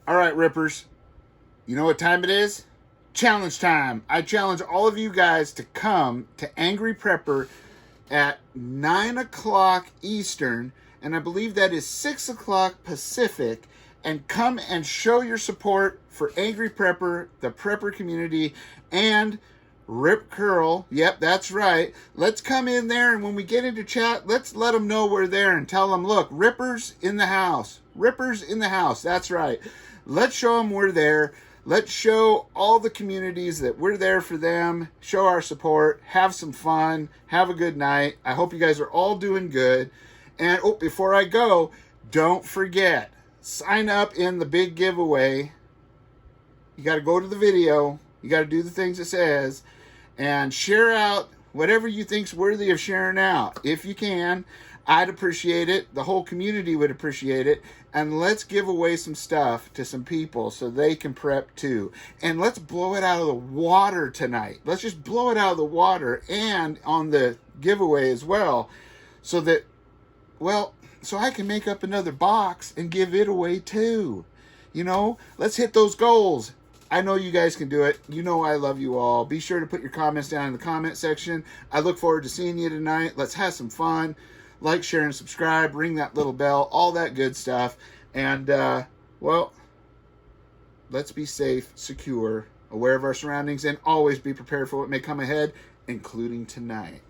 All right, Rippers. You know what time it is? Challenge time. I challenge all of you guys to come to Angry Prepper at 9 o'clock Eastern, and I believe that is 6 o'clock Pacific, and come and show your support for Angry Prepper, the prepper community, and RipCurl. Yep, that's right. Let's come in there, and when we get into chat, let's let them know we're there and tell them, look, Rippers in the house. Rippers in the house. That's right. Let's show them we're there. Let's show all the communities that we're there for them, show our support, have some fun, have a good night. I hope you guys are all doing good. And before I go, don't forget, sign up in the big giveaway. You got to go to the video. You got to do the things it says and share out whatever you think's worthy of sharing out. If you can, I'd appreciate it. The whole community would appreciate it. And let's give away some stuff to some people so they can prep too. And let's blow it out of the water tonight. Let's just blow it out of the water and on the giveaway as well. So that, well, so I can make up another box and give it away too. You know, let's hit those goals. I know you guys can do it. You know I love you all. Be sure to put your comments down in the comment section. I look forward to seeing you tonight. Let's have some fun. Like, share, and subscribe. Ring that little bell. All that good stuff. And, well, let's be safe, secure, aware of our surroundings, and always be prepared for what may come ahead, including tonight.